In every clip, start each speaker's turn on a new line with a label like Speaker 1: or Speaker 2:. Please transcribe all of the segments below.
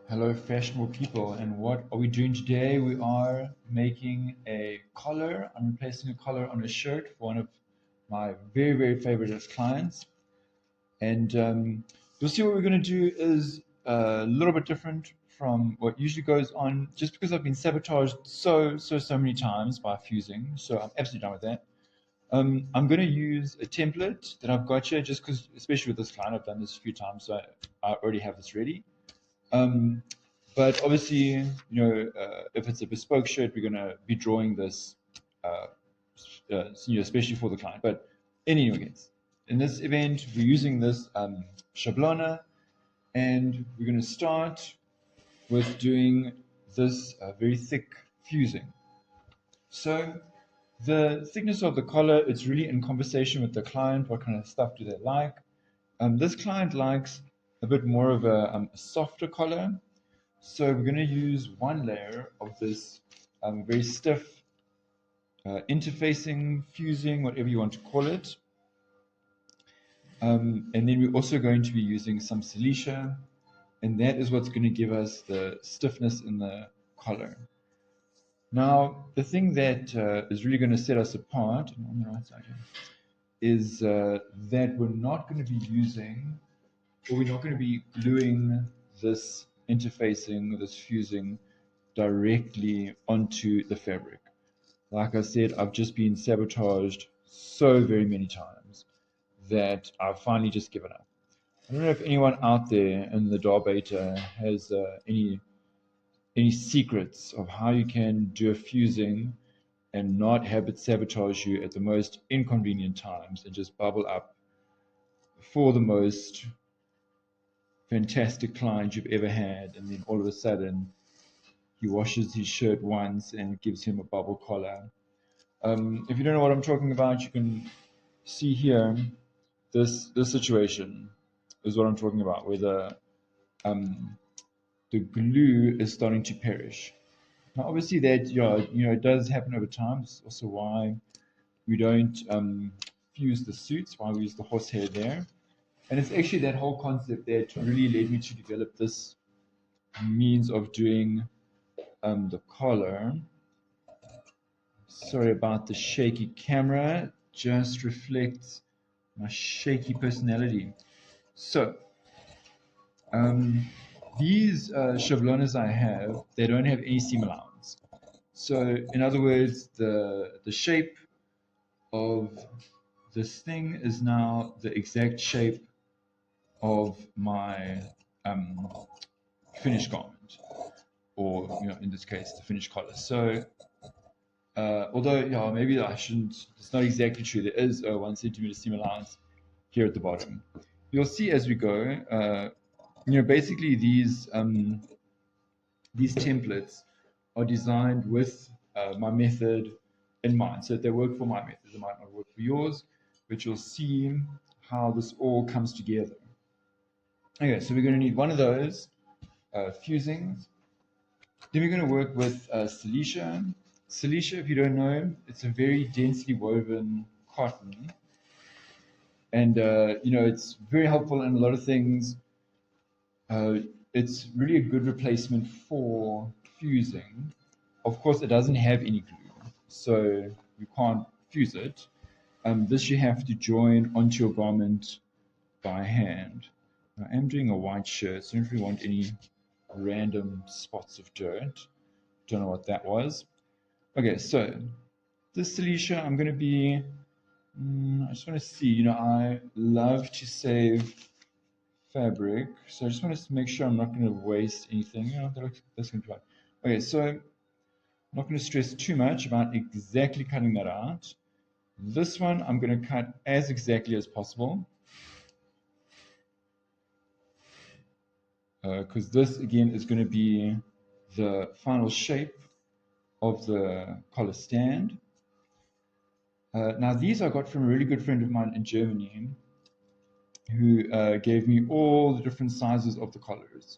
Speaker 1: Hello, fashionable people, and what are we doing today? We are making a collar. I'm replacing a collar on a shirt for one of my very, very favorite clients. And you'll see what we're going to do is a little bit different from what usually goes on, just because I've been sabotaged so many times by fusing. So I'm absolutely done with that. I'm going to use a template that I've got here, just because, especially with this client, I've done this a few times, so I already have this ready. Um, but obviously, if it's a bespoke shirt, we're going to be drawing this, especially for the client. But in any case, in this event, we're using this shablona, and we're going to start with doing this very thick fusing. So the thickness of the collar, it's really in conversation with the client. What kind of stuff do they like? This client likes a bit more of a softer collar. So we're going to use one layer of this very stiff interfacing, fusing, whatever you want to call it. And then we're also going to be using some silicia, and that is what's going to give us the stiffness in the collar. Now, the thing that is really going to set us apart, and on the right side here, is that we're not going to be using, or we're not going to be gluing this interfacing, this fusing directly onto the fabric. Like I said, I've just been sabotaged so very many times that I've finally just given up. I don't know if anyone out there in the DAW beta has any secrets of how you can do a fusing and not have it sabotage you at the most inconvenient times and just bubble up for the most fantastic client you've ever had, and then all of a sudden he washes his shirt once and it gives him a bubble collar. If you don't know what I'm talking about, you can see here this situation is what I'm talking about, where the glue is starting to perish. Now, obviously, that it does happen over time. It's also why we don't fuse the suits, why we use the horsehair there. And it's actually that whole concept that really led me to develop this means of doing the collar. Sorry about the shaky camera, just reflects my shaky personality. So, um, these shavlonas I have, they don't have any seam allowance. So, in other words, the shape of this thing is now the exact shape of my um, finished garment, or in this case, the finished collar. So, although maybe I shouldn't. It's not exactly true. There is a 1 centimeter seam allowance here at the bottom. You'll see as we go. Basically these templates are designed with my method in mind. So if they work for my method, they might not work for yours, but you'll see how this all comes together. Okay, so we're going to need one of those fusings. Then we're going to work with silicia. Silicia, if you don't know, it's a very densely woven cotton, and it's very helpful in a lot of things. It's really a good replacement for fusing. Of course, it doesn't have any glue, so you can't fuse it. This you have to join onto your garment by hand. I am doing a white shirt, so I don't really want any random spots of dirt. Don't know what that was. Okay, so this silicia, I'm going to be, I just want to see, I love to save fabric, so I just want to make sure I'm not going to waste anything. That's going to be fine. Okay, so I'm not going to stress too much about exactly cutting that out. This one I'm going to cut as exactly as possible, because this again is going to be the final shape of the collar stand. Now these I got from a really good friend of mine in Germany, who gave me all the different sizes of the collars.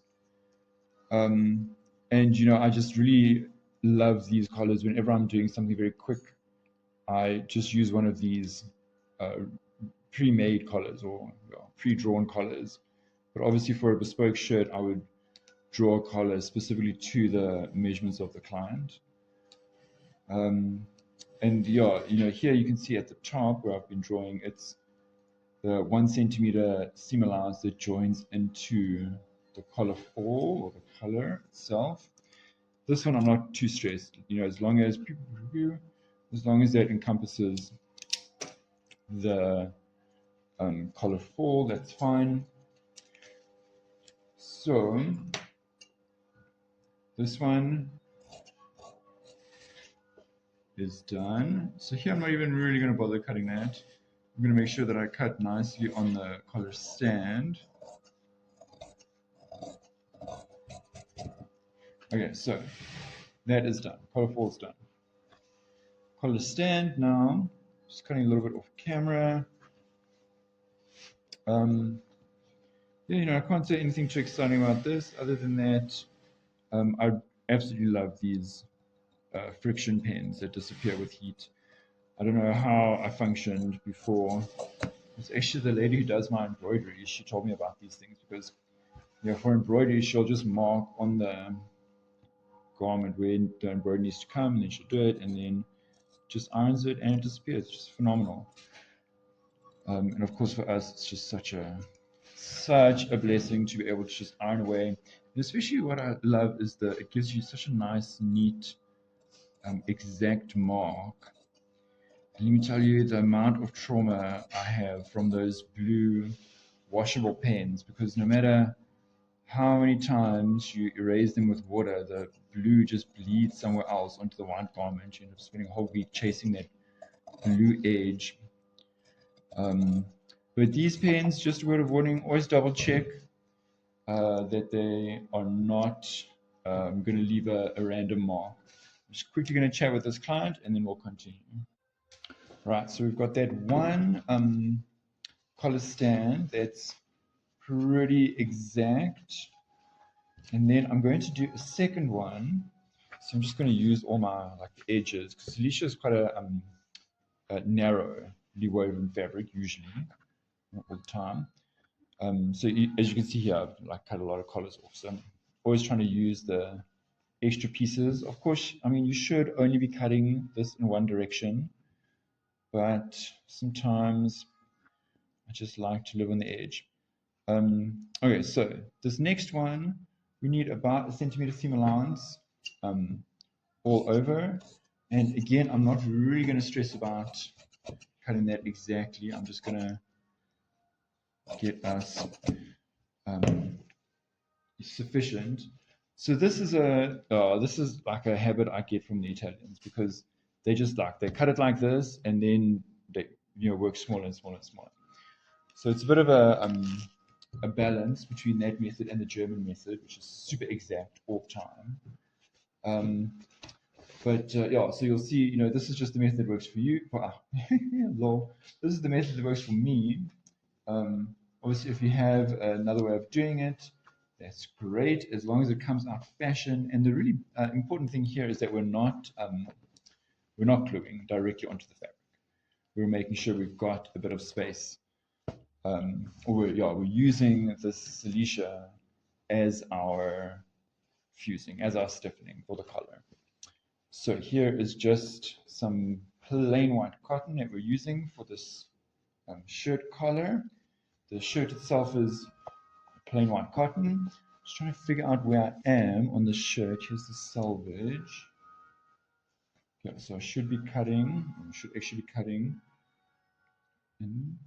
Speaker 1: And I just really love these collars. Whenever I'm doing something very quick, I just use one of these pre-made collars or pre-drawn collars. But obviously for a bespoke shirt, I would draw a collar specifically to the measurements of the client. And yeah, here you can see at the top where I've been drawing, it's the 1 centimeter seam allowance that joins into the collar fall or the collar itself. This one I'm not too stressed, as long as that encompasses the collar fall, that's fine. So this one is done. So here I'm not even really going to bother cutting that. I'm going to make sure that I cut nicely on the collar stand. Okay, so that is done. Collar fall is done. Collar stand now. Just cutting a little bit off camera. Yeah, I can't say anything too exciting about this other than that I absolutely love these friction pens that disappear with heat. I don't know how I functioned before. It's actually the lady who does my embroidery. She told me about these things because, for embroidery, she'll just mark on the garment where the embroidery needs to come, and then she'll do it, and then just irons it, and it disappears. It's just phenomenal. And of course, for us, it's just such a blessing to be able to just iron away. And especially what I love is it gives you such a nice, neat, exact mark. And let me tell you the amount of trauma I have from those blue washable pens, because no matter how many times you erase them with water, the blue just bleeds somewhere else onto the white garment. You end up spending a whole week chasing that blue edge. But these pens, just a word of warning, always double check that they are not going to leave a random mark. I'm just quickly going to chat with this client and then we'll continue. Right, so we've got that one collar stand that's pretty exact. And then I'm going to do a second one. So I'm just going to use all my edges, because Alicia is quite a narrowly woven fabric usually, not all the time. So as you can see here, I've cut a lot of collars off. So I'm always trying to use the extra pieces. Of course, you should only be cutting this in one direction, but sometimes I just like to live on the edge. Okay, so this next one, we need about 1 centimeter seam allowance all over. And again, I'm not really going to stress about cutting that exactly. I'm just going to get us sufficient. So this is like a habit I get from the Italians, because they just they cut it like this and then they work smaller and smaller and smaller. So it's a bit of a balance between that method and the German method, which is super exact all the time. But yeah, so you'll see, this is just the method that works for you. Lol. This is the method that works for me. Obviously, if you have another way of doing it, that's great, as long as it comes out fashion. And the really important thing here is that we're not gluing directly onto the fabric. We're making sure we've got a bit of space. We're using this silicea as our fusing, as our stiffening for the collar. So here is just some plain white cotton that we're using for this shirt collar. The shirt itself is plain white cotton. Just trying to figure out where I am on the shirt. Here's the selvage. Okay, so I should be cutting, or should actually be cutting in,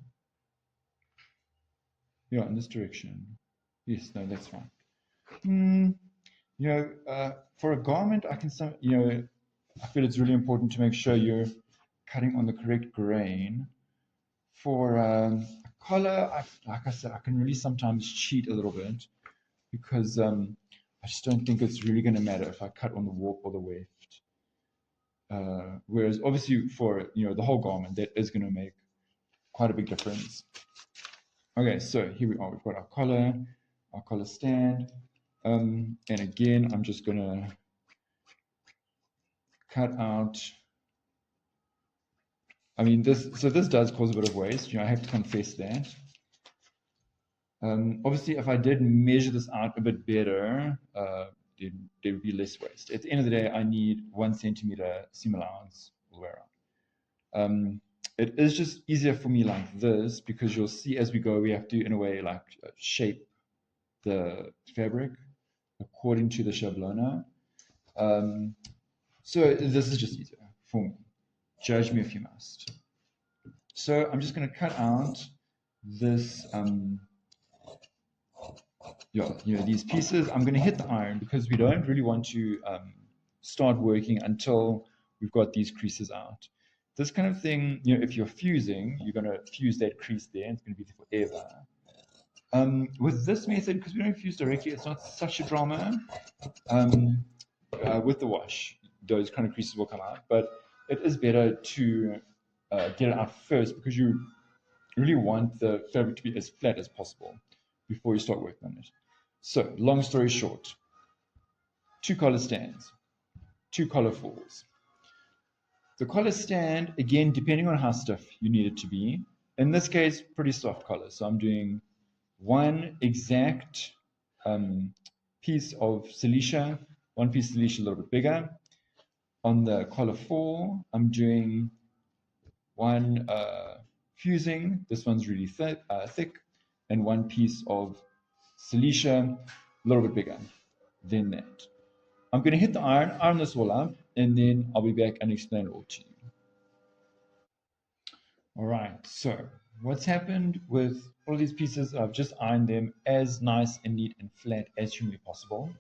Speaker 1: in this direction. Yes, no, that's fine. For a garment, I feel it's really important to make sure you're cutting on the correct grain. For a collar, like I said, I can really sometimes cheat a little bit, because I just don't think it's really going to matter if I cut on the warp or the weft. Whereas obviously for the whole garment, that is going to make quite a big difference. Okay, so here we are. We've got our collar stand, and again, I'm just going to cut out. This does cause a bit of waste. I have to confess that. Obviously, if I did measure this out a bit better, then there would be less waste. At the end of the day, I need 1 centimeter seam allowance all the way around. It is just easier for me like this because you'll see as we go, we have to, in a way, like shape the fabric according to the schablona. So this is just easier for me. Judge me if you must. So I'm just going to cut out this, these pieces. I'm going to hit the iron because we don't really want to start working until we've got these creases out. This kind of thing, if you're fusing, you're going to fuse that crease there, and it's going to be there forever. With this method, because we don't fuse directly, it's not such a drama. With the wash, those kind of creases will come out, but it is better to get it out first because you really want the fabric to be as flat as possible before you start working on it. So, long story short, 2 collar stands, 2 collar falls. The collar stand, again, depending on how stiff you need it to be, in this case, pretty soft collar. So I'm doing 1 exact piece of silicia, 1 piece of silicia a little bit bigger. On the collar 4, I'm doing 1 fusing. This one's really thick, and 1 piece of silicia, a little bit bigger than that. I'm going to hit the iron this all up, and then I'll be back and explain it all to you. All right, so what's happened with all these pieces, I've just ironed them as nice and neat and flat as humanly possible.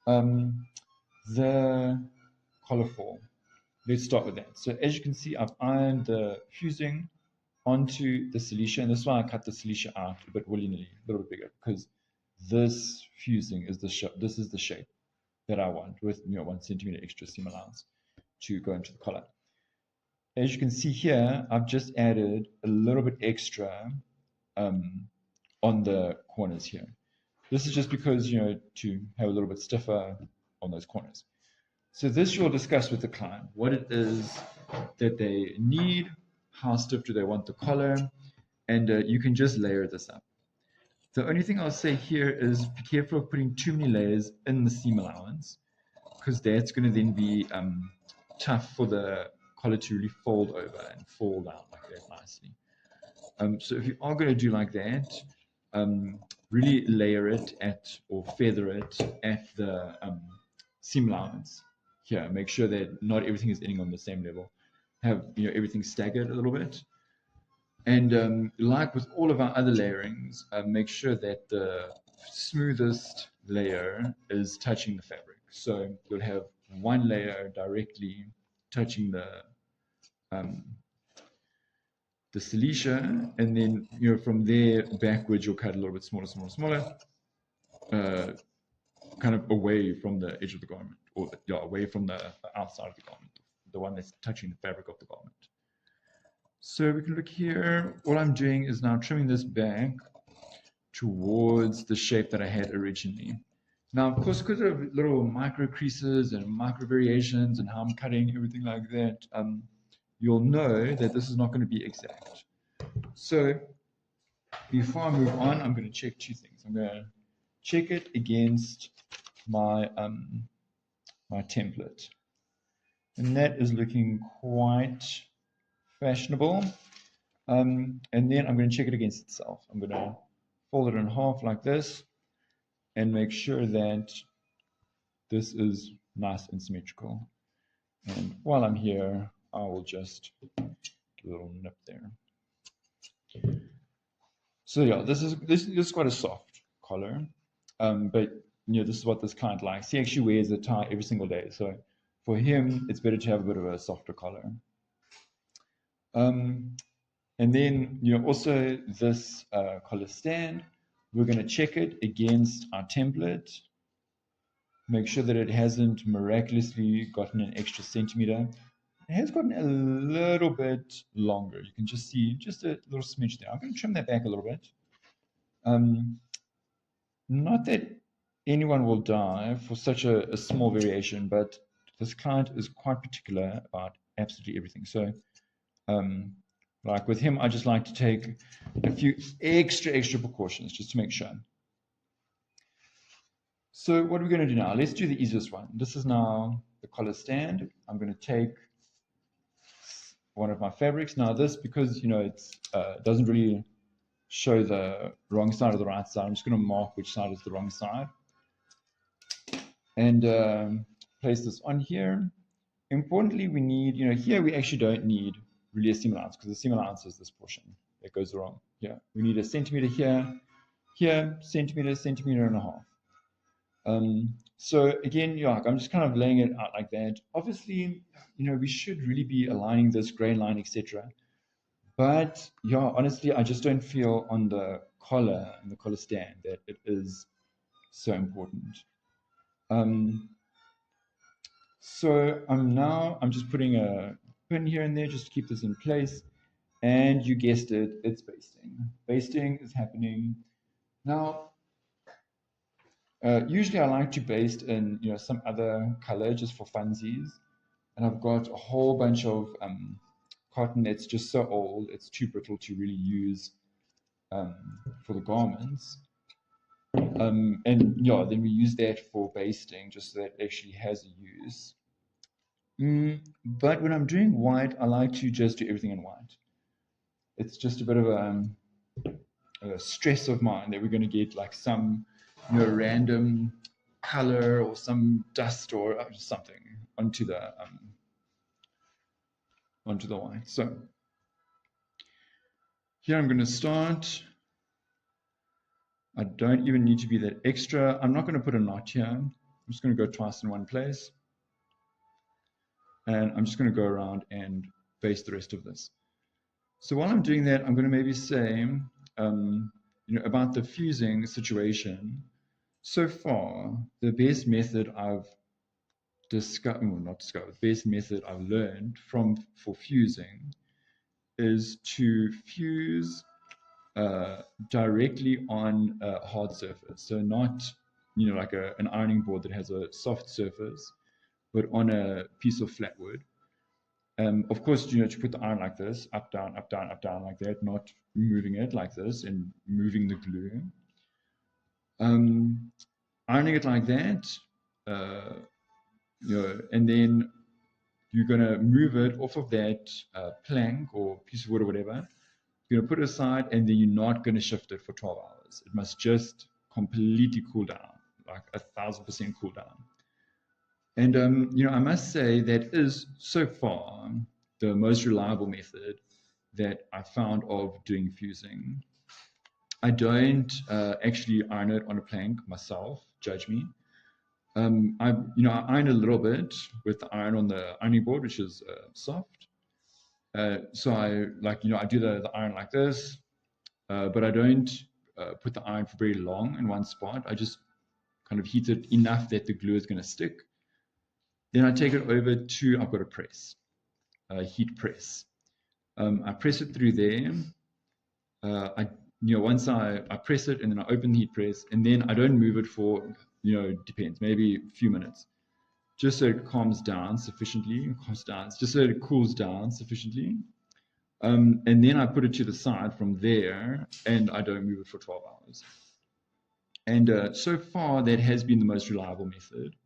Speaker 1: The collar 4, let's start with that. So as you can see, I've ironed the fusing onto the silicia, and this is why I cut the silicia out a bit willy-nilly, a little bit bigger, because this fusing is the shape that I want, with 1 centimeter extra seam allowance to go into the collar. As you can see here, I've just added a little bit extra on the corners here. This is just because, to have a little bit stiffer on those corners. So this you'll discuss with the client, what it is that they need, how stiff do they want the collar, and you can just layer this up. The only thing I'll say here is be careful of putting too many layers in the seam allowance, because that's going to then be tough for the collar to really fold over and fall down like that nicely. So if you are going to do like that, really layer it or feather it at the seam allowance here. Make sure that not everything is ending on the same level. Have everything staggered a little bit. And like with all of our other layerings, make sure that the smoothest layer is touching the fabric. So you'll have 1 layer directly touching the silicia, and then from there backwards you'll cut a little bit smaller, kind of away from the edge of the garment, or away from the outside of the garment, the one that's touching the fabric of the garment. So we can look here. What I'm doing is now trimming this back towards the shape that I had originally. Now, of course, because of little micro creases and micro variations and how I'm cutting everything like that, you'll know that this is not going to be exact. So before I move on, I'm going to check 2 things. I'm going to check it against my my template, and that is looking quite fashionable. And then I'm going to check it against itself. I'm going to fold it in half like this and make sure that this is nice and symmetrical. And while I'm here, I will just do a little nip there. So yeah, this is quite a soft collar, but this is what this client likes. He actually wears a tie every single day, so for him, it's better to have a bit of a softer collar. And then also this collar stand, we're going to check it against our template. Make sure that it hasn't miraculously gotten an extra centimeter. It has gotten a little bit longer. You can just see just a little smidge there. I'm going to trim that back a little bit. Not that anyone will die for such a small variation, but this client is quite particular about absolutely everything. So Like with him, I just like to take a few extra precautions just to make sure. So what are we going to do now? Let's do the easiest one. This is now the collar stand. I'm going to take one of my fabrics. Now this, because it doesn't really show the wrong side or the right side, I'm just going to mark which side is the wrong side. And place this on here. Importantly, we need, here we actually don't need really a seam allowance, because the seam allowance is this portion that goes wrong. Yeah, we need a centimeter here, centimeter and a half. So again, yeah, I'm just kind of laying it out like that. Obviously, we should really be aligning this grain line, etc. But yeah, honestly, I just don't feel on the collar and the collar stand that it is so important. So I'm just putting a pin here and there just to keep this in place. And you guessed it, it's basting. Basting is happening. Now, usually I like to baste in some other color just for funsies. And I've got a whole bunch of cotton that's just so old, it's too brittle to really use for the garments. And yeah, then we use that for basting, just so that it actually has a use. But when I'm doing white, I like to just do everything in white. It's just a bit of a stress of mine that we're going to get like some random color or some dust or something onto the white. So here I'm going to start. I don't even need to be that extra. I'm not going to put a knot here. I'm just going to go twice in one place. And I'm just going to go around and baste the rest of this. So while I'm doing that, I'm going to maybe say, about the fusing situation. So far, the best method I've best method I've learned for fusing is to fuse directly on a hard surface. So not, like an ironing board that has a soft surface, but on a piece of flat wood. Of course, to put the iron like this, up, down, up, down, up, down, like that, not moving it like this and moving the glue. Ironing it like that, and then you're going to move it off of that plank or piece of wood or whatever. You're going to put it aside, and then you're not going to shift it for 12 hours. It must just completely cool down, like 1,000% cool down. And, I must say that is so far the most reliable method that I found of doing fusing. I don't actually iron it on a plank myself, judge me. I iron a little bit with the iron on the ironing board, which is soft. So I do the iron like this, but I don't put the iron for very long in one spot. I just kind of heat it enough that the glue is going to stick. Then I take it over to, I've got a press, a heat press. I press it through there. Once I press it and then I open the heat press, and then I don't move it for, depends, maybe a few minutes, just so it calms down sufficiently, just so it cools down sufficiently. And then I put it to the side from there, and I don't move it for 12 hours. And so far, that has been the most reliable method.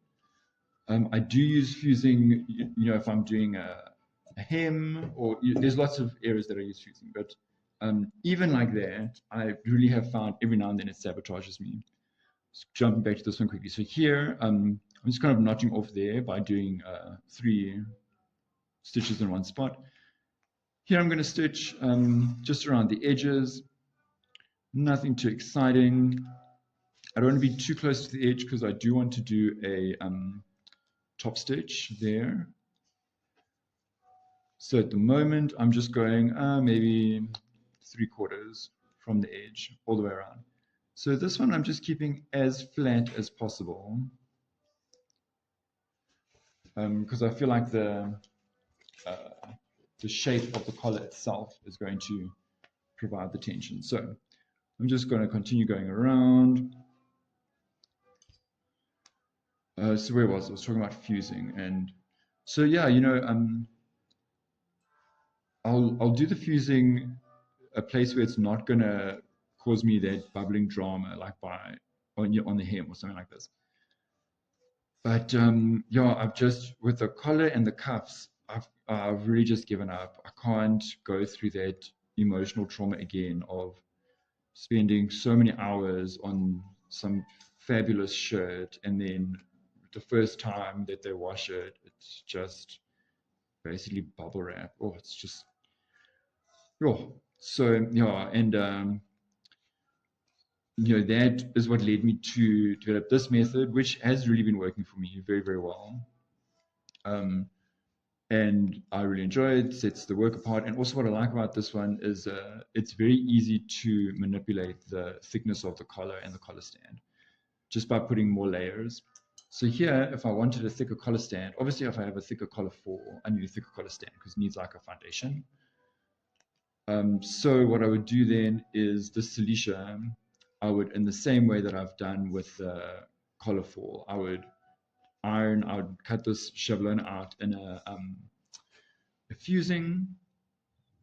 Speaker 1: I do use fusing, if I'm doing a hem, or there's lots of areas that I use fusing, but even like that, I really have found every now and then it sabotages me. Just jumping back to this one quickly. So here, I'm just kind of notching off there by doing 3 stitches in one spot. Here I'm going to stitch just around the edges, nothing too exciting. I don't want to be too close to the edge because I do want to do a top stitch there. So at the moment, I'm just going maybe 3/4 from the edge all the way around. So this one I'm just keeping as flat as possible because I feel like the shape of the collar itself is going to provide the tension. So I'm just going to continue going around. So where was I? I was talking about fusing, and so yeah, I'll do the fusing a place where it's not gonna cause me that bubbling drama like on the hem or something like this. But yeah, I've just with the collar and the cuffs, I've really just given up. I can't go through that emotional trauma again of spending so many hours on some fabulous shirt and then the first time that they wash it, it's just basically bubble wrap. Oh, it's just oh. So yeah, and that is what led me to develop this method, which has really been working for me very, very well. And I really enjoy it. Sets the work apart. And also, what I like about this one is it's very easy to manipulate the thickness of the collar and the collar stand just by putting more layers. So here, if I wanted a thicker collar stand, obviously if I have a thicker collar 4, I need a thicker collar stand because it needs like a foundation. So what I would do then is the Cilicia, I would, in the same way that I've done with the collar 4, I would cut this chevelone out in a fusing.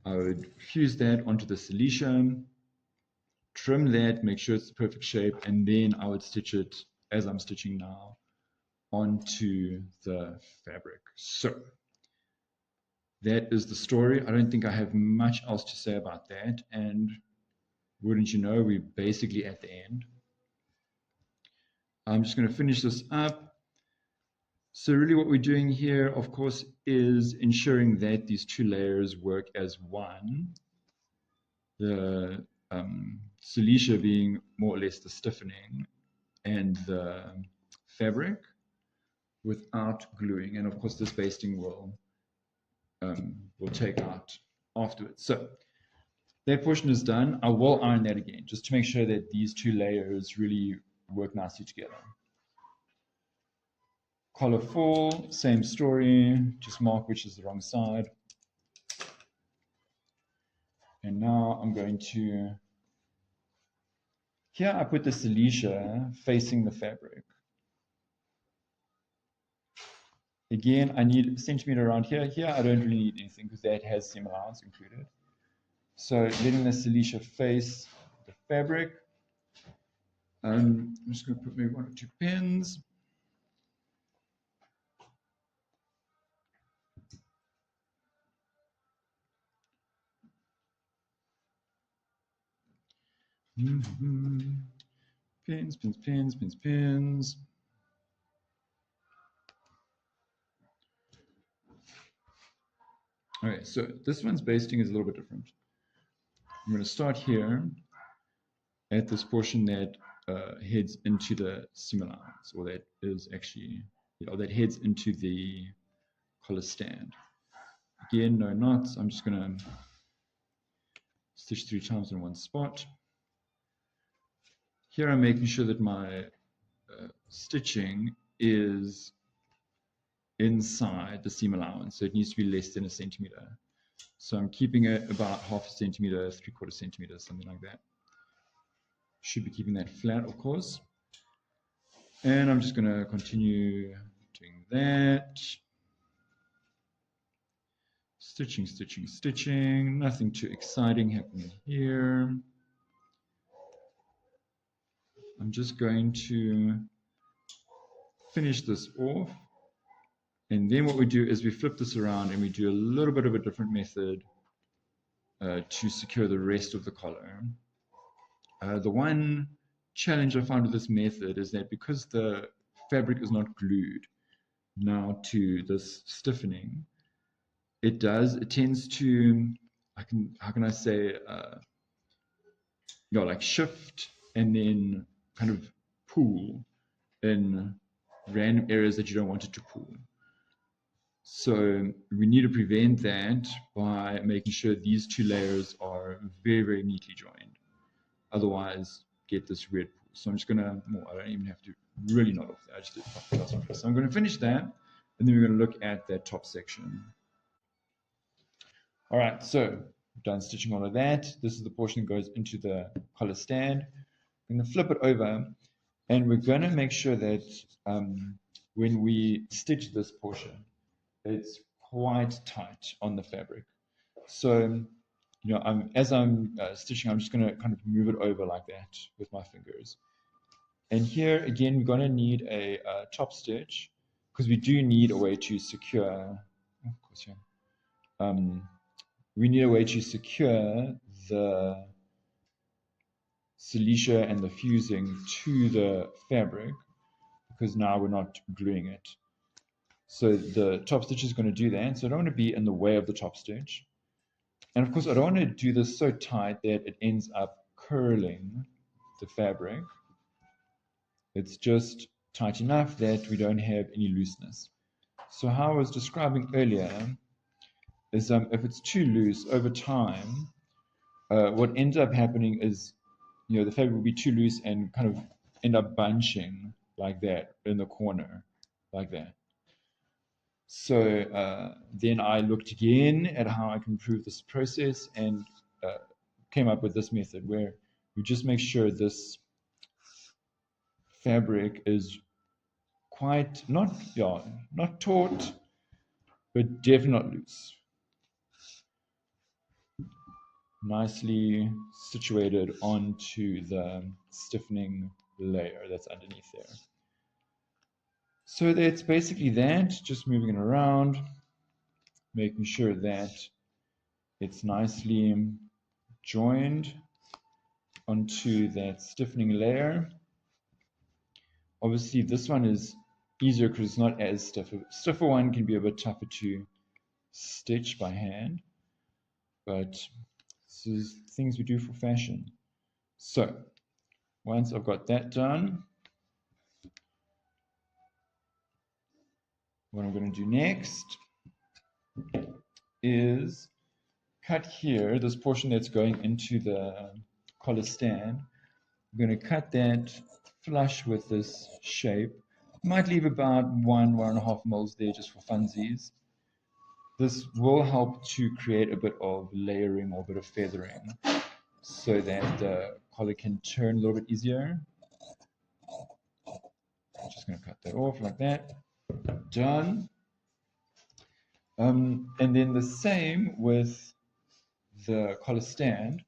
Speaker 1: I would fuse that onto the Cilicia, trim that, make sure it's the perfect shape, and then I would stitch it as I'm stitching now onto the fabric. So that is the story. I don't think I have much else to say about that. And wouldn't you know, we're basically at the end. I'm just going to finish this up. So really what we're doing here, of course, is ensuring that these two layers work as one. The Cilicia being more or less the stiffening and the fabric without gluing. And of course, this basting will take out afterwards. So that portion is done. I will iron that again, just to make sure that these two layers really work nicely together. Collar 4, same story, just mark which is the wrong side. And now I'm going to, here I put the Cilicia facing the fabric. Again, I need a centimeter around here. Here I don't really need anything because that has seam allowance included. So letting the Cilicia face the fabric. I'm just going to put maybe 1 or 2 pins. Pins, pins, pins, pins, pins. Okay, so this one's basting is a little bit different. I'm going to start here at this portion that heads into the seam allowance, or that is actually, or that heads into the collar stand. Again, no knots. I'm just going to stitch 3 times in one spot. Here I'm making sure that my stitching is inside the seam allowance, so it needs to be less than a centimeter. So I'm keeping it about 1/2 centimeter, 3/4 centimeter, something like that. Should be keeping that flat, of course. And I'm just going to continue doing that. Stitching, stitching, stitching. Nothing too exciting happening here. I'm just going to finish this off. And then what we do is we flip this around and we do a little bit of a different method to secure the rest of the collar. The one challenge I found with this method is that because the fabric is not glued now to this stiffening, it tends to, how can I say, like shift and then kind of pool in random areas that you don't want it to pool. So we need to prevent that by making sure these two layers are very, very neatly joined. Otherwise, get this weird pool. So I'm just going to, I don't even have to really knot off that. I just did it. So I'm going to finish that, and then we're going to look at that top section. All right, so done stitching all of that. This is the portion that goes into the collar stand. I'm going to flip it over, and we're going to make sure that when we stitch this portion, it's quite tight on the fabric. So, as I'm stitching, I'm just going to kind of move it over like that with my fingers. And here again, we're going to need a top stitch because we do need a way to secure. Oh, of course, yeah. We need a way to secure the silicea and the fusing to the fabric because now we're not gluing it. So the top stitch is going to do that. So I don't want to be in the way of the top stitch. And of course, I don't want to do this so tight that it ends up curling the fabric. It's just tight enough that we don't have any looseness. So how I was describing earlier is if it's too loose over time, what ends up happening is, the fabric will be too loose and kind of end up bunching like that in the corner, like that. So then I looked again at how I can improve this process and came up with this method where you just make sure this fabric is quite not taut, but definitely not loose. Nicely situated onto the stiffening layer that's underneath there. So that's basically that, just moving it around, making sure that it's nicely joined onto that stiffening layer. Obviously this one is easier because it's not as stiff. A stiffer one can be a bit tougher to stitch by hand, but this is things we do for fashion. So once I've got that done, what I'm going to do next is cut here, this portion that's going into the collar stand. I'm going to cut that flush with this shape. Might leave about 1.5 mils there just for funsies. This will help to create a bit of layering or a bit of feathering so that the collar can turn a little bit easier. I'm just going to cut that off like that. Done. And then the same with the collar stand,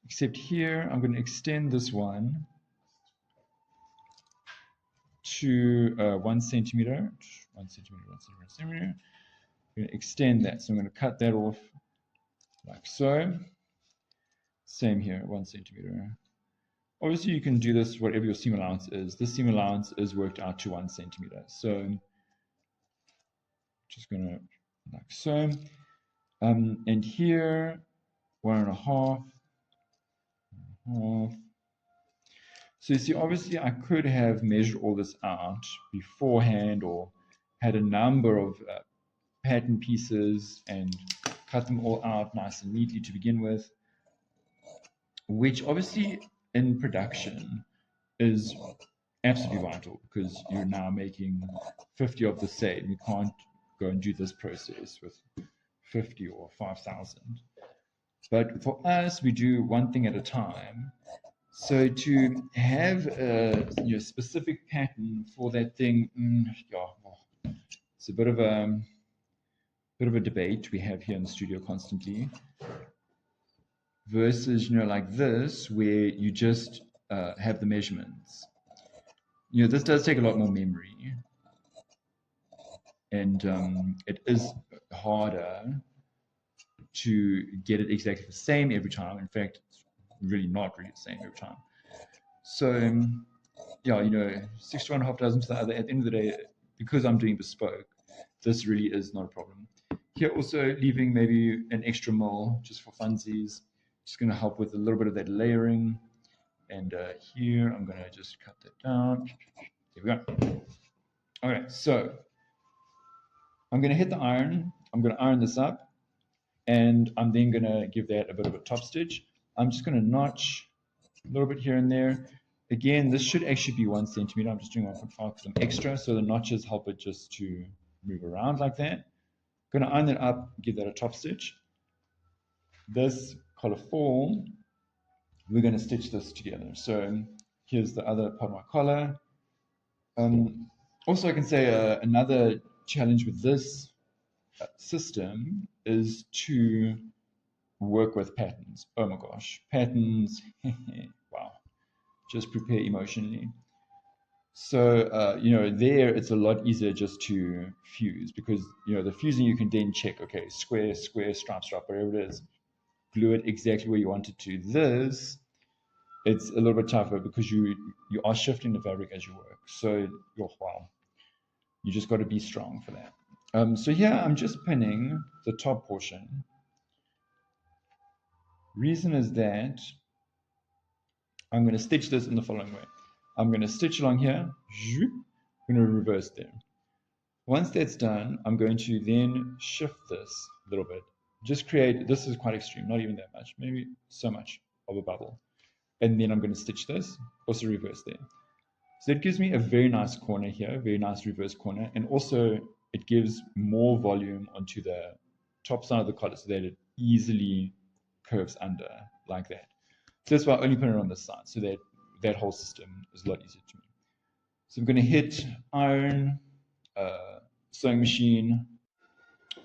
Speaker 1: except here I'm going to extend this one to 1 centimeter, 1 centimeter, 1 centimeter, 1 centimeter. I'm going to extend that, so I'm going to cut that off like so. Same here, 1 centimeter. Obviously, you can do this whatever your seam allowance is. This seam allowance is worked out to 1 centimeter. So just going to like so. And here, 1.5. So you see, obviously I could have measured all this out beforehand or had a number of pattern pieces and cut them all out nice and neatly to begin with, which obviously in production is absolutely vital because you're now making 50 of the same. You can't go and do this process with 50 or 5,000. But for us, we do one thing at a time. So to have a specific pattern for that thing, it's a bit of a debate we have here in the studio constantly. Versus like this, where you just have the measurements. This does take a lot more memory, and it is harder to get it exactly the same every time. In fact, it's really not really the same every time. So, 61.5 dozen to the other. At the end of the day, because I'm doing bespoke, this really is not a problem. Here also leaving maybe an extra mil just for funsies. Just going to help with a little bit of that layering. And here I'm going to just cut that down. There we go. All right, so I'm going to hit the iron. I'm going to iron this up. And I'm then going to give that a bit of a top stitch. I'm just going to notch a little bit here and there. Again, this should actually be 1 centimeter. I'm just doing 1.5 because I'm extra. So the notches help it just to move around like that. I'm going to iron that up, give that a top stitch. This collar fall, we're going to stitch this together. So here's the other part of my collar. Also, I can say another challenge with this system is to work with patterns. Oh my gosh, patterns. Wow, just prepare emotionally. So, there it's a lot easier just to fuse because, the fusing you can then check, okay, square, square, stripe, stripe, whatever it is, glue it exactly where you want it to. This, it's a little bit tougher because you are shifting the fabric as you work. So, wow, you just got to be strong for that. So here I'm just pinning the top portion. Reason is that I'm going to stitch this in the following way. I'm going to stitch along here, I'm going to reverse there. Once that's done, I'm going to then shift this a little bit. Just create, this is quite extreme, not even that much, maybe so much of a bubble. And then I'm going to stitch this, also reverse there. So that gives me a very nice corner here, very nice reverse corner. And also it gives more volume onto the top side of the collar so that it easily curves under like that. So that's why I only put it on this side, so that that whole system is a lot easier to me. So I'm going to hit iron, sewing machine.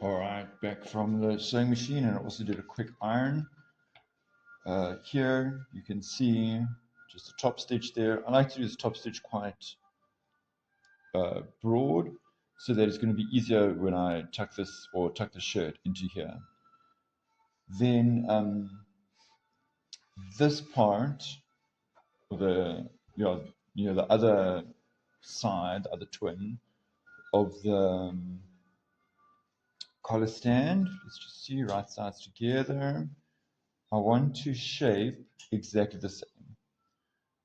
Speaker 1: All right, back from the sewing machine, and I also did a quick iron. Here you can see just a top stitch there. I like to do this top stitch quite broad so that it's going to be easier when I tuck this or tuck the shirt into here. Then this part, the the other side, the other twin of the collar stand. Let's just see, right sides together. I want to shape exactly the same.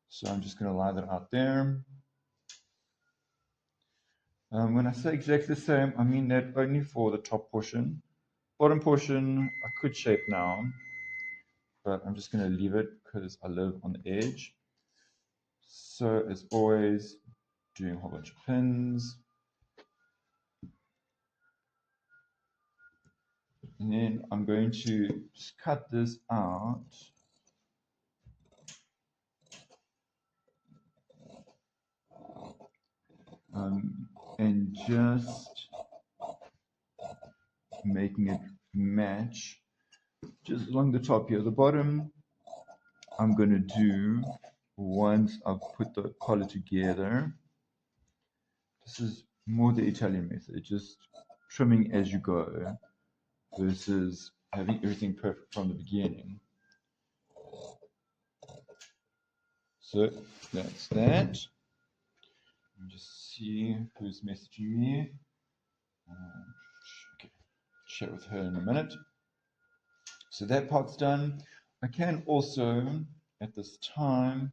Speaker 1: So I'm just going to line that out there. When I say exactly the same, I mean that only for the top portion. Bottom portion, I could shape now, but I'm just going to leave it because I live on the edge. So as always, doing a whole bunch of pins. And then I'm going to just cut this out. And just making it match just along the top here. The bottom I'm going to do once I've put the collar together. This is more the Italian method, just trimming as you go versus having everything perfect from the beginning. So that's that. Let me just see who's messaging me. Okay, chat with her in a minute. So that part's done. I can also, at this time,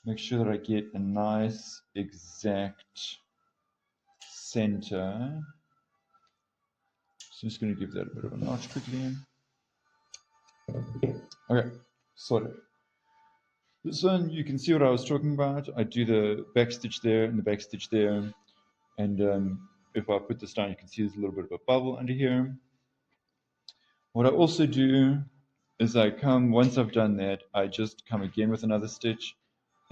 Speaker 1: make sure that I get a nice exact center. So I'm just going to give that a bit of a notch quickly. Okay, sorted. This one, you can see what I was talking about. I do the back stitch there and the back stitch there. And if I put this down, you can see there's a little bit of a bubble under here. What I also do is once I've done that, I just come again with another stitch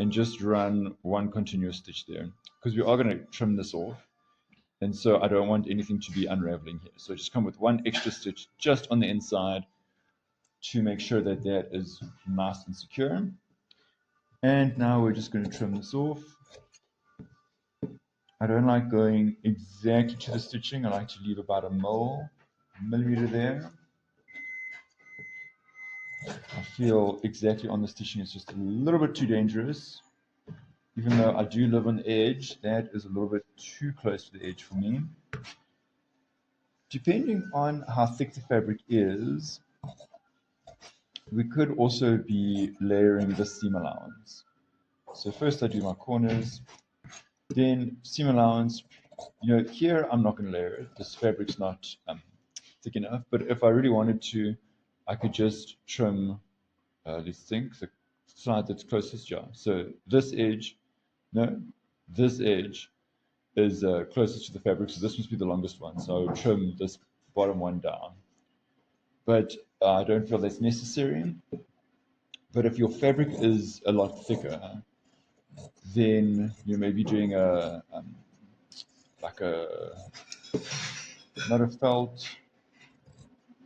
Speaker 1: and just run one continuous stitch there because we are going to trim this off. And so I don't want anything to be unraveling here. So just come with one extra stitch just on the inside to make sure that that is nice and secure. And now we're just going to trim this off. I don't like going exactly to the stitching. I like to leave about a millimeter there. I feel exactly on the stitching is just a little bit too dangerous. Even though I do live on the edge, that is a little bit too close to the edge for me. Depending on how thick the fabric is, we could also be layering the seam allowance. So first I do my corners, then seam allowance. Here I'm not going to layer it. This fabric's not thick enough, but if I really wanted to, I could just trim these things, the side that's closest, yeah. So this edge is closest to the fabric, so this must be the longest one. So I would trim this bottom one down. But I don't feel that's necessary. But if your fabric is a lot thicker, then you may be doing like a not a felt,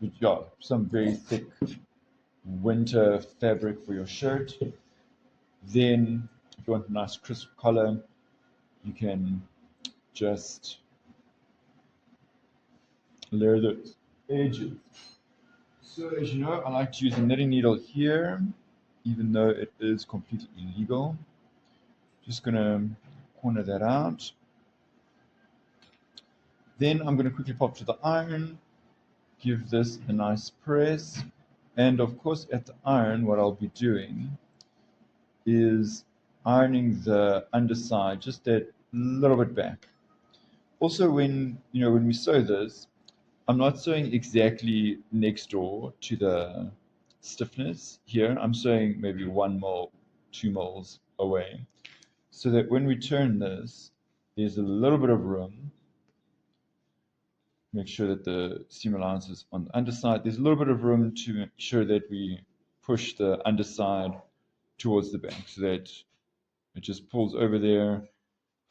Speaker 1: but yeah, some very thick winter fabric for your shirt. Then, if you want a nice crisp collar, you can just layer the edges. So, as you know, I like to use a knitting needle here, even though it is completely illegal. Just gonna corner that out. Then I'm gonna quickly pop to the iron, give this a nice press. And of course, at the iron, what I'll be doing is ironing the underside just that little bit back. Also, when we sew this, I'm not sewing exactly next door to the stiffness here. I'm sewing maybe 1 mil, 2 mils away, so that when we turn this, there's a little bit of room. Make sure that the seam allowance is on the underside. There's a little bit of room to make sure that we push the underside towards the back so that it just pulls over there,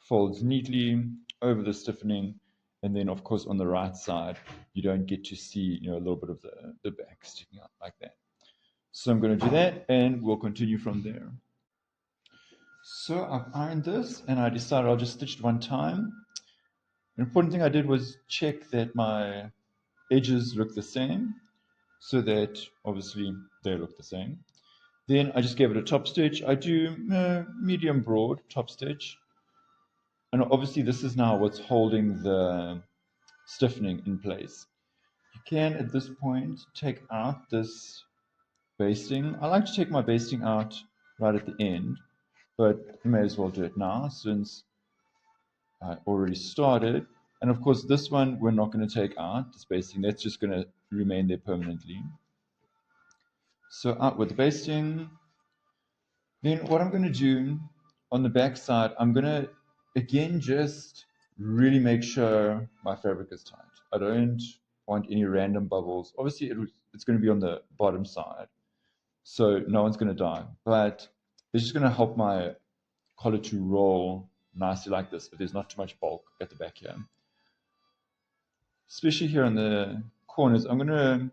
Speaker 1: folds neatly over the stiffening, and then of course on the right side you don't get to see a little bit of the back sticking out like that. So I'm going to do that and we'll continue from there. So I've ironed this and I decided I'll just stitch it one time. An important thing I did was check that my edges look the same, so that obviously they look the same. Then I just gave it a top stitch. I do medium broad top stitch. And obviously this is now what's holding the stiffening in place. You can, at this point, take out this basting. I like to take my basting out right at the end, but you may as well do it now since I already started. And of course, this one we're not going to take out, this basting. That's just going to remain there permanently. So out with the basting. Then what I'm going to do on the back side, I'm going to, again, just really make sure my fabric is tight. I don't want any random bubbles. Obviously, it's going to be on the bottom side, so no one's going to die. But it's just going to help my collar to roll nicely like this if there's not too much bulk at the back here. Especially here on the corners, I'm going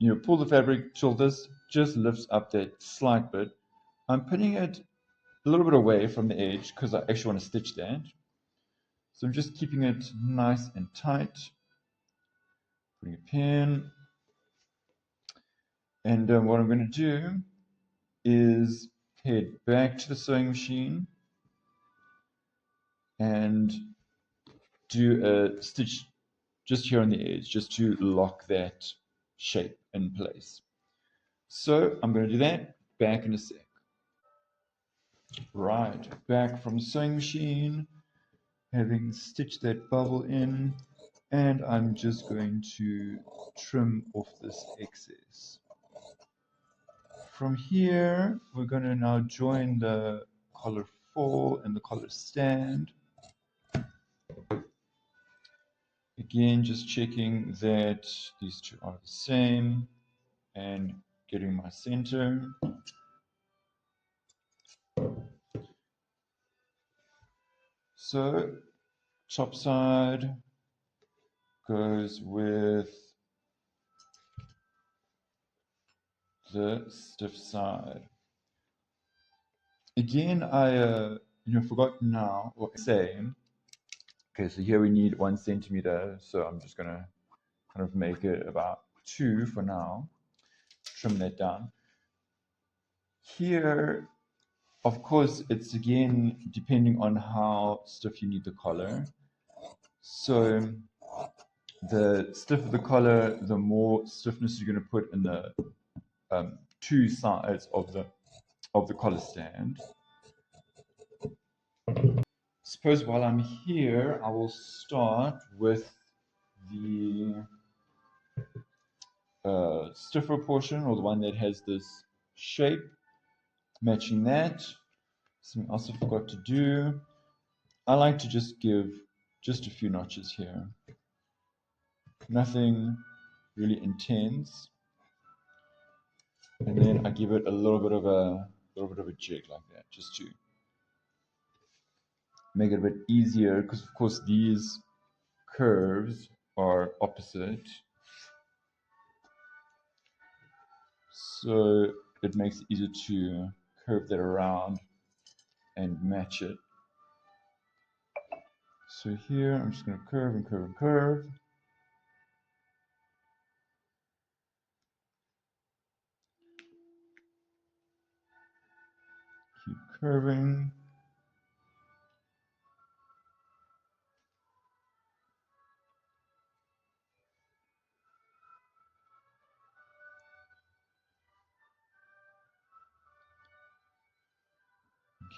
Speaker 1: to pull the fabric till this just lifts up that slight bit. I'm putting it a little bit away from the edge because I actually want to stitch that. So I'm just keeping it nice and tight. Putting a pin. And what I'm going to do is head back to the sewing machine and do a stitch just here on the edge, just to lock that shape in place. So I'm going to do that, back in a sec. Right, back from the sewing machine, having stitched that bubble in, and I'm just going to trim off this excess. From here, we're going to now join the collar fall and the collar stand. Again, just checking that these two are the same and getting my center. So top side goes with the stiff side. Again, I forgot now what I'm saying. Okay, so here we need 1 centimeter, so I'm just gonna kind of make it about 2 for now. Trim that down. Here, of course, it's again depending on how stiff you need the collar. So the stiffer the collar, the more stiffness you're going to put in the 2 sides of the collar stand. Suppose while I'm here, I will start with the stiffer portion, or the one that has this shape, matching that. Something else I forgot to do. I like to just give just a few notches here. Nothing really intense. And then I give it a little bit of a jig like that, just to make it a bit easier, because of course these curves are opposite, so it makes it easier to curve that around and match it. So here I'm just going to curve and curve and curve. Keep curving.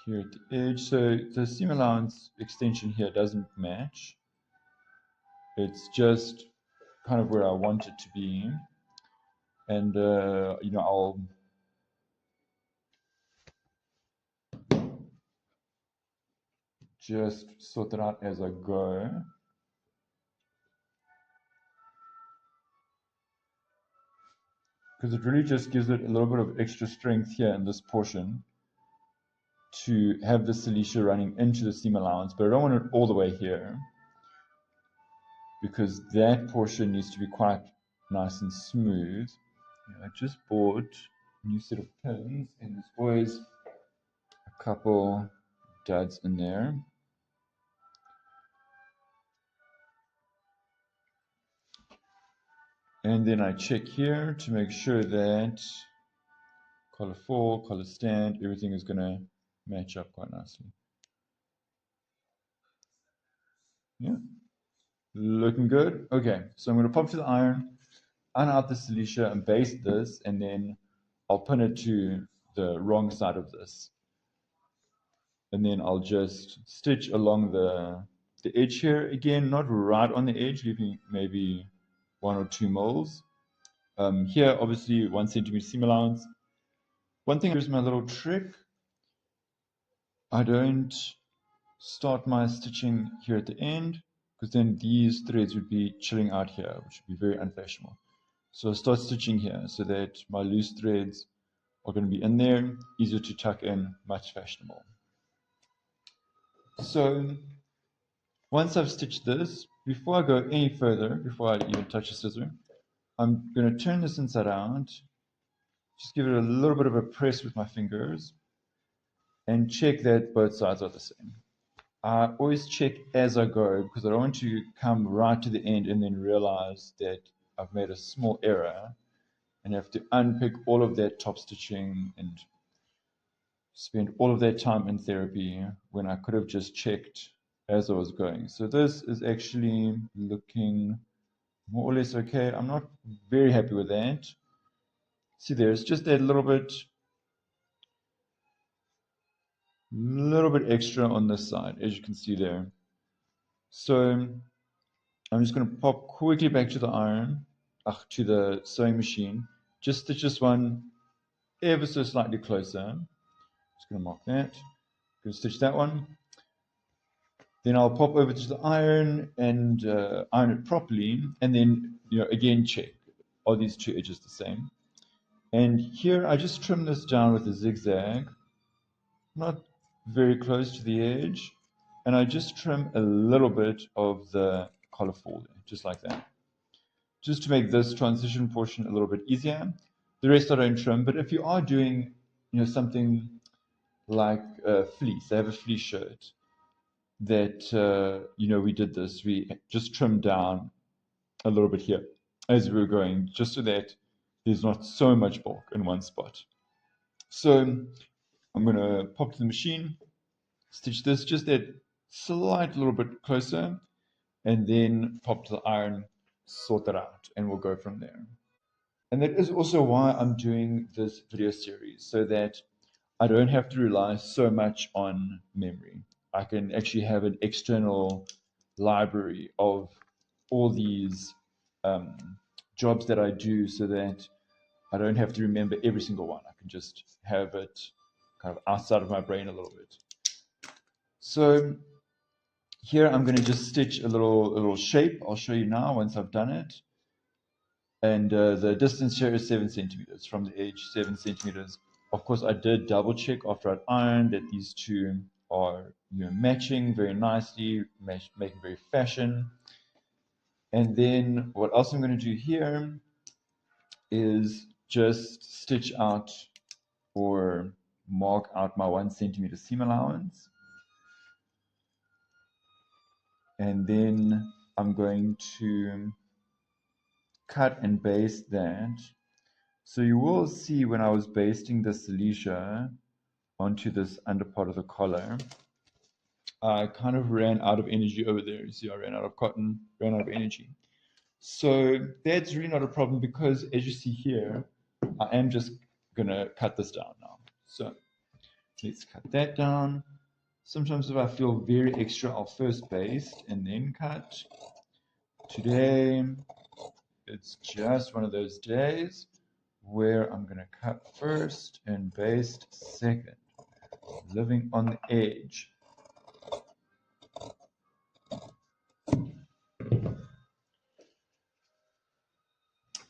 Speaker 1: Here at the edge, so the seam allowance extension here doesn't match. It's just kind of where I want it to be, and you know, I'll just sort it out as I go. Because it really just gives it a little bit of extra strength here in this portion to have the silicea running into the seam allowance, but I don't want it all the way here because that portion needs to be quite nice and smooth. I just bought a new set of pins, and there's always a couple duds in there. And then I check here to make sure that collar 4, collar stand, everything is going to match up quite nicely. Yeah, looking good. Okay, so I'm going to pop to the iron, iron out the silicea and baste this, and then I'll pin it to the wrong side of this. And then I'll just stitch along the edge here. Again, not right on the edge, leaving maybe 1 or 2 mils. Here, obviously, 1 centimeter seam allowance. One thing, here's my little trick. I don't start my stitching here at the end, because then these threads would be chilling out here, which would be very unfashionable. So I start stitching here so that my loose threads are going to be in there, easier to tuck in, much fashionable. So once I've stitched this, before I go any further, before I even touch the scissor, I'm going to turn this inside out, just give it a little bit of a press with my fingers, and check that both sides are the same. I always check as I go because I don't want to come right to the end and then realize that I've made a small error and have to unpick all of that top stitching and spend all of that time in therapy when I could have just checked as I was going. So this is actually looking more or less okay. I'm not very happy with that. See, there's just that little bit extra on this side, as you can see there. So I'm just going to pop quickly back to the iron, to the sewing machine. Just stitch this one ever so slightly closer. Just going to mark that. Going to stitch that one. Then I'll pop over to the iron and iron it properly, and then again check, are these two edges the same? And here I just trim this down with a zigzag, not very close to the edge, and I just trim a little bit of the collar fold, just like that, just to make this transition portion a little bit easier. The rest I don't trim, but if you are doing something like a fleece, I have a fleece shirt that we did this, we just trimmed down a little bit here as we were going, just so that there's not so much bulk in one spot. So I'm going to pop to the machine, stitch this just that slight little bit closer, and then pop to the iron, sort that out, and we'll go from there. And that is also why I'm doing this video series, so that I don't have to rely so much on memory. I can actually have an external library of all these jobs that I do, so that I don't have to remember every single one. I can just have it kind of outside of my brain a little bit. So here I'm going to just stitch a little shape. I'll show you now once I've done it. And the distance here is 7 centimeters from the edge, 7 centimeters. Of course, I did double check after I'd ironed that these two are matching very nicely, making very fashion. And then what else I'm going to do here is just stitch out or mark out my 1 centimeter seam allowance. And then I'm going to cut and baste that. So you will see when I was basting the silesia onto this under part of the collar, I kind of ran out of energy over there. You see, I ran out of cotton, ran out of energy. So that's really not a problem because as you see here, I am just gonna cut this down now. So let's cut that down. Sometimes if I feel very extra, I'll first baste and then cut. Today, it's just one of those days where I'm gonna cut first and baste second, living on the edge.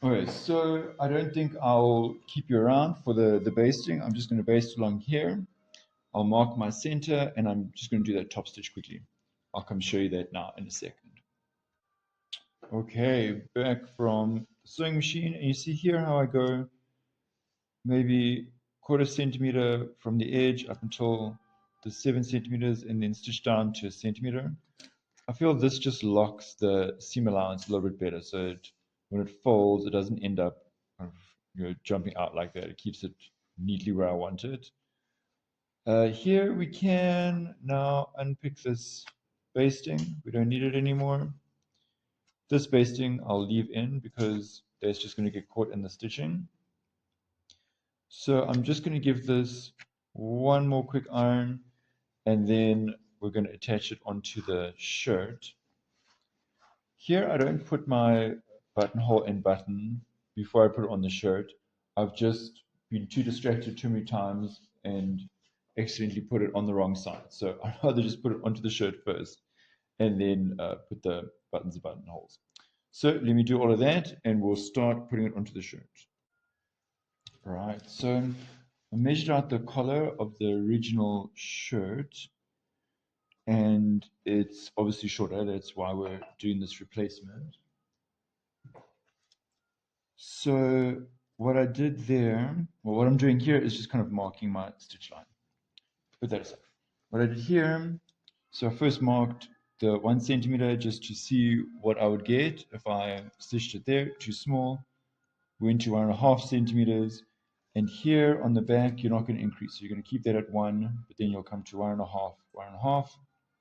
Speaker 1: Okay, so I don't think I'll keep you around for the basting. I'm just going to baste along here. I'll mark my center and I'm just going to do that top stitch quickly. I'll come show you that now in a second. Okay, back from the sewing machine, and you see here how I go maybe 1/4 centimeter from the edge up until the 7 centimeters and then stitch down to 1 centimeter. I feel this just locks the seam allowance a little bit better, so when it folds, it doesn't end up kind of, jumping out like that. It keeps it neatly where I want it. Here we can now unpick this basting. We don't need it anymore. This basting I'll leave in because that's just going to get caught in the stitching. So I'm just going to give this one more quick iron, and then we're going to attach it onto the shirt. Here I don't put my buttonhole and button before I put it on the shirt. I've just been too distracted too many times and accidentally put it on the wrong side. So I'd rather just put it onto the shirt first and then put the buttons and buttonholes. So let me do all of that and we'll start putting it onto the shirt. All right, so I measured out the collar of the original shirt and it's obviously shorter. That's why we're doing this replacement. So what I did there, well, what I'm doing here is just kind of marking my stitch line. Put that aside. What I did here, so I first marked the 1 centimeter just to see what I would get if I stitched it there, too small. Went to 1.5 centimeters. And here on the back, you're not going to increase. So you're going to keep that at 1, but then you'll come to 1.5, 1.5,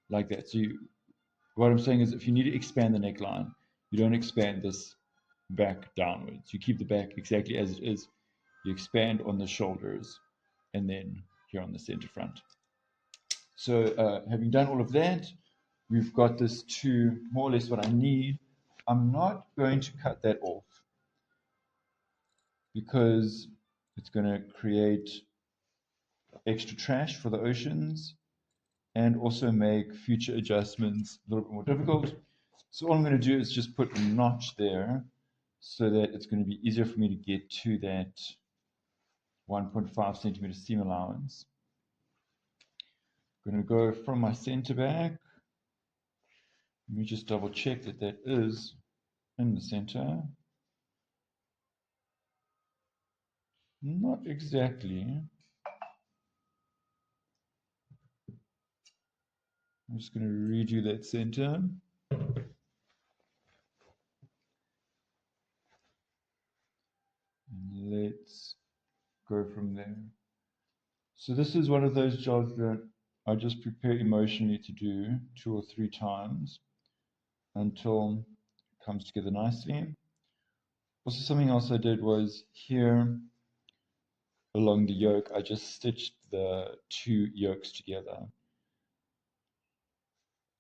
Speaker 1: like that. So what I'm saying is if you need to expand the neckline, you don't expand this back downwards. You keep the back exactly as it is. You expand on the shoulders and then here on the center front. So having done all of that, we've got this to more or less what I need. I'm not going to cut that off because it's going to create extra trash for the oceans and also make future adjustments a little bit more difficult. So all I'm going to do is just put a notch there so that it's going to be easier for me to get to that 1.5 centimeter seam allowance. I'm going to go from my center back. Let me just double check that that is in the center. Not exactly. I'm just going to redo that center. And let's go from there. So this is one of those jobs that I just prepare emotionally to do 2 or 3 times until it comes together nicely. Also, something else I did was here along the yoke, I just stitched the 2 yokes together.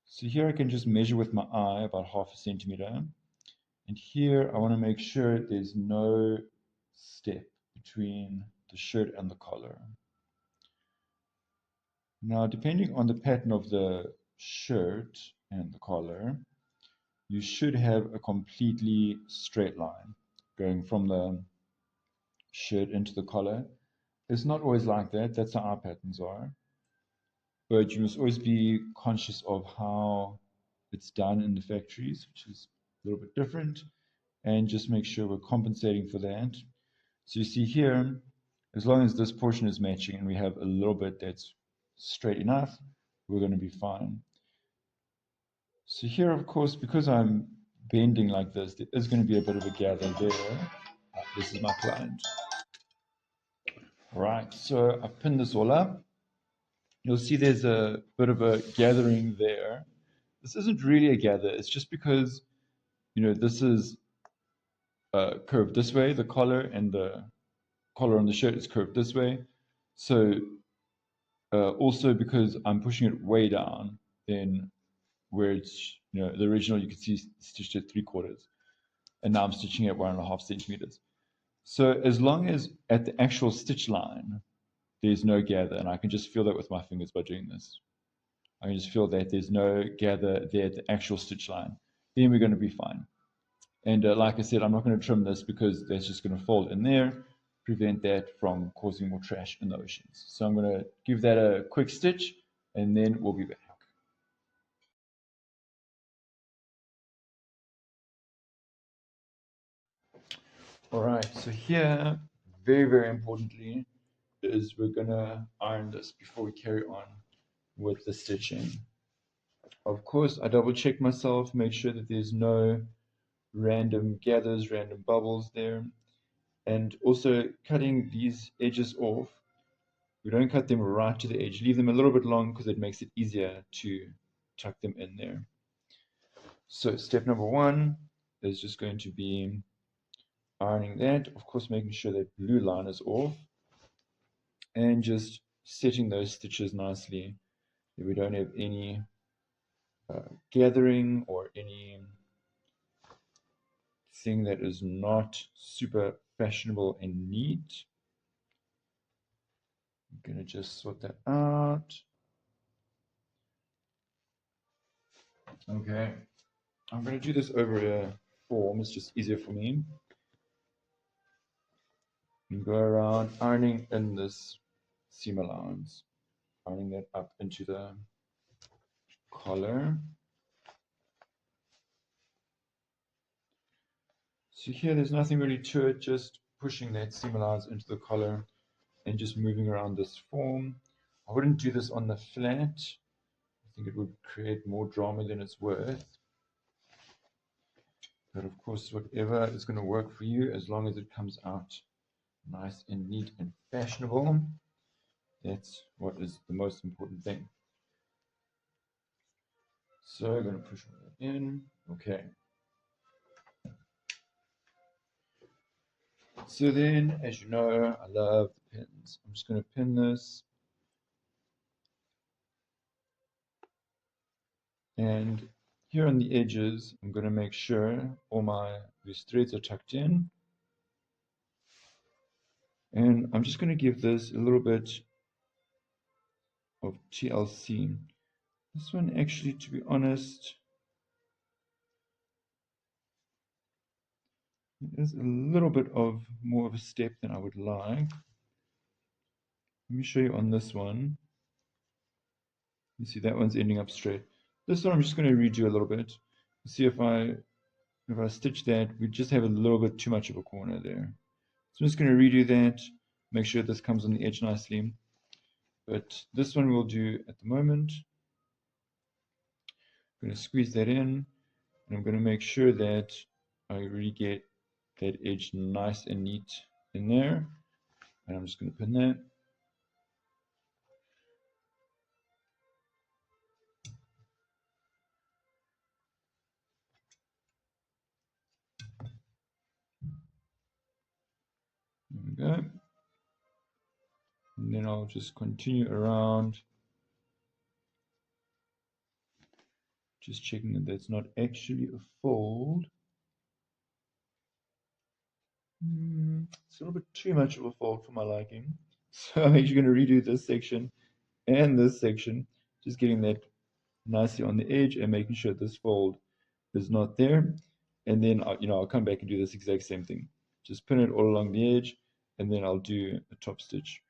Speaker 1: So here I can just measure with my eye about 1/2 centimeter. And here I want to make sure there's no step between the shirt and the collar. Now, depending on the pattern of the shirt and the collar, you should have a completely straight line going from the shirt into the collar. It's not always like that. That's how our patterns are. But you must always be conscious of how it's done in the factories, which is little bit different, and just make sure we're compensating for that. So you see here, as long as this portion is matching and we have a little bit that's straight enough, we're going to be fine. So here, of course, because I'm bending like this, there is going to be a bit of a gather there. This is my client. All right, so I've pinned this all up. You'll see there's a bit of a gathering there. This isn't really a gather. It's just because, this is curved this way, the collar, and the collar on the shirt is curved this way. So also because I'm pushing it way down, then where it's, the original you can see stitched at 3/4, and now I'm stitching at 1.5 centimeters. So as long as at the actual stitch line, there's no gather, and I can just feel that with my fingers by doing this. I can just feel that there's no gather there at the actual stitch line, then we're going to be fine. And like I said, I'm not going to trim this because that's just going to fold in there, prevent that from causing more trash in the oceans. So I'm going to give that a quick stitch, and then we'll be back. All right, so here, very, very importantly, is we're going to iron this before we carry on with the stitching. Of course, I double check myself, make sure that there's no random gathers, random bubbles there. And also cutting these edges off, we don't cut them right to the edge. Leave them a little bit long because it makes it easier to tuck them in there. So step number 1 is just going to be ironing that. Of course, making sure that blue line is off. And just setting those stitches nicely that we don't have any gathering or any thing that is not super fashionable and neat. I'm going to just sort that out. Okay, I'm going to do this over a form. It's just easier for me. And go around ironing in this seam allowance, ironing that up into the collar. So here there's nothing really to it, just pushing that seam allowance into the collar and just moving around this form. I wouldn't do this on the flat. I think it would create more drama than it's worth. But of course, whatever is going to work for you, as long as it comes out nice and neat and fashionable, that's what is the most important thing. So I'm going to push that in. Okay. So then, as you know, I love the pins. I'm just going to pin this. And here on the edges, I'm going to make sure all my loose threads are tucked in. And I'm just going to give this a little bit of TLC. This one actually, to be honest, is a little bit of more of a step than I would like. Let me show you on this one. You see that one's ending up straight. This one I'm just going to redo a little bit. See if I stitch that, we just have a little bit too much of a corner there. So I'm just going to redo that, make sure this comes on the edge nicely. But this one we'll do at the moment. I'm going to squeeze that in, and I'm going to make sure that I really get that edge nice and neat in there. And I'm just going to pin that. There we go. And then I'll just continue around, just checking that that's not actually a fold. It's a little bit too much of a fold for my liking. So I'm actually going to redo this section and this section, just getting that nicely on the edge and making sure this fold is not there. And then I'll come back and do this exact same thing. Just pin it all along the edge, and then I'll do a top stitch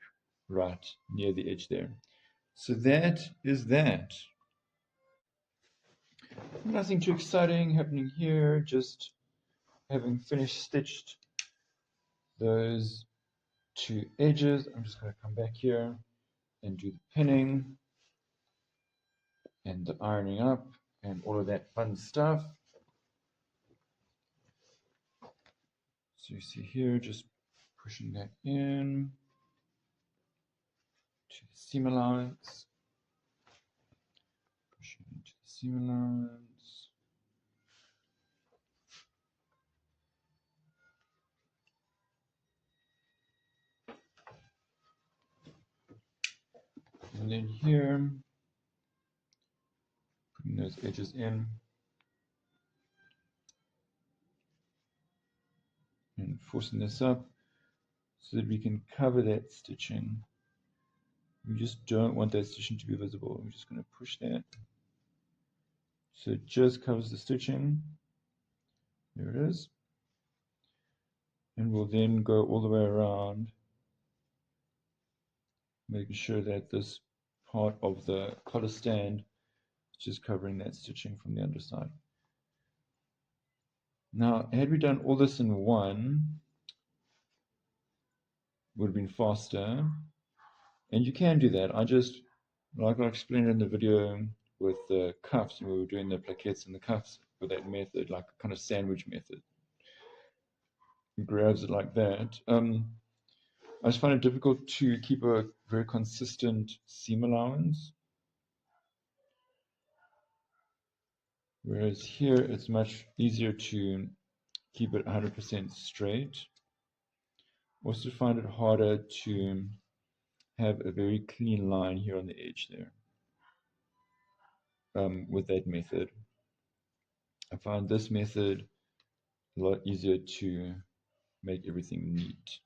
Speaker 1: right near the edge there. So that is that. Nothing too exciting happening here, just having finished stitched those two edges. I'm just going to come back here and do the pinning and the ironing up and all of that fun stuff. So you see here, just pushing that in to the seam allowance, pushing into the seam allowance. And then here, putting those edges in and forcing this up so that we can cover that stitching. We just don't want that stitching to be visible. I'm just going to push that so it just covers the stitching. There it is. And we'll then go all the way around, making sure that this part of the collar stand is just covering that stitching from the underside. Now, had we done all this in one, would have been faster. And you can do that. I just, like I explained in the video with the cuffs, we were doing the plaquettes and the cuffs with that method, like a kind of sandwich method. He grabs it like that. I just find it difficult to keep a very consistent seam allowance. Whereas here, it's much easier to keep it 100% straight. Also find it harder to have a very clean line here on the edge there with that method. I find this method a lot easier to make everything neat.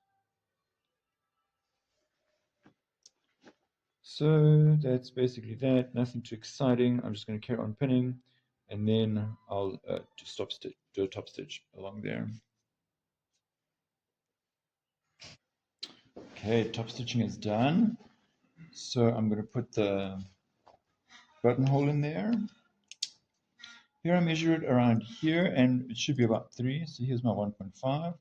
Speaker 1: So that's basically that, nothing too exciting. I'm just going to carry on pinning and then I'll do a top stitch along there. Okay, top stitching is done. So I'm going to put the buttonhole in there. Here I measure it around here and it should be about 3. So here's my 1.5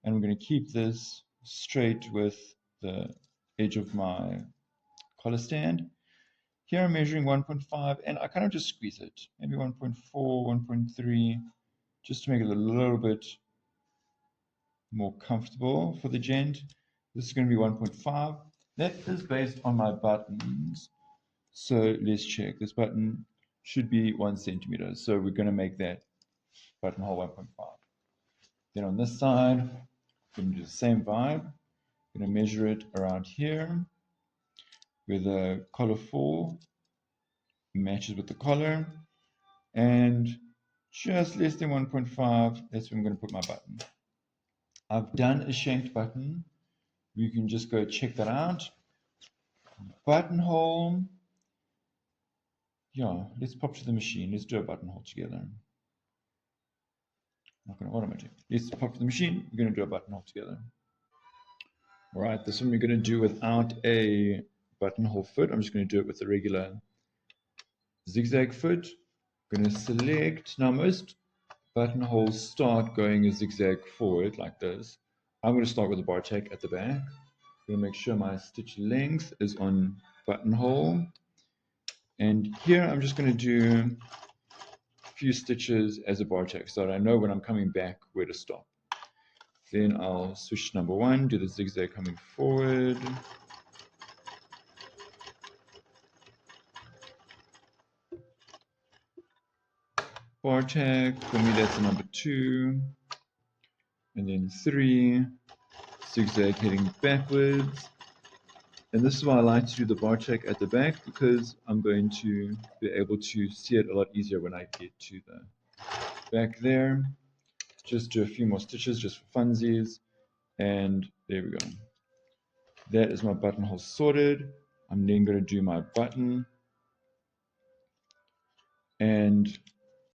Speaker 1: and we're going to keep this straight with the edge of my collar stand. Here I'm measuring 1.5 and I kind of just squeeze it, maybe 1.4, 1.3, just to make it a little bit more comfortable for the gent. This is going to be 1.5. That is based on my buttons. So let's check. This button should be 1 centimeter. So we're going to make that buttonhole 1.5. Then on this side, we're going to do the same vibe. I'm going to measure it around here where the collar 4 matches with the collar. And just less than 1.5, that's where I'm going to put my button. I've done a shanked button. You can just go check that out. Buttonhole. Yeah, let's pop to the machine. Let's do a buttonhole together. Not going to automatic. Let's pop to the machine. We're going to do a buttonhole together. All right, this one we're going to do without a buttonhole foot. I'm just going to do it with a regular zigzag foot. I'm going to select. Now most buttonholes start going a zigzag forward like this. I'm going to start with a bar tack at the back. I'm going to make sure my stitch length is on buttonhole. And here I'm just going to do a few stitches as a bar tack so that I know when I'm coming back where to stop. Then I'll switch number 1, do the zigzag coming forward. Bar tack, for me that's number 2. And then 3, zigzag heading backwards. And this is why I like to do the bar tack at the back, because I'm going to be able to see it a lot easier when I get to the back there. Just do a few more stitches just for funsies. And there we go. That is my buttonhole sorted. I'm then going to do my button. And